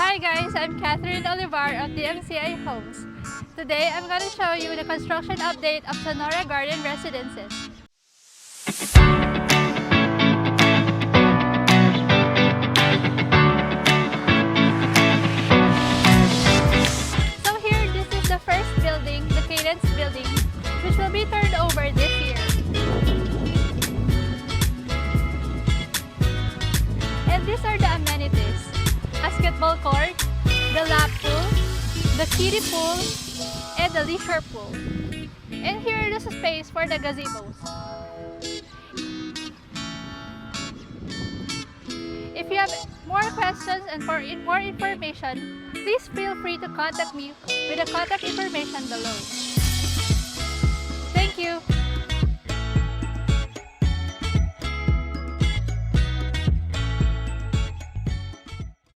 Hi guys, I'm Cathy Olivar of DMCI Homes. Today I'm going to show you the construction update of Sonora Garden Residences. So here, this is the first building, the Cadence building, which will be turned over this year. And these are the amenities: basketball court, the lap pool, the kiddie pool, and the leisure pool. And here is a space for the gazebos. If you have more questions and for more information, please feel free to contact me with the contact information below. Thank you!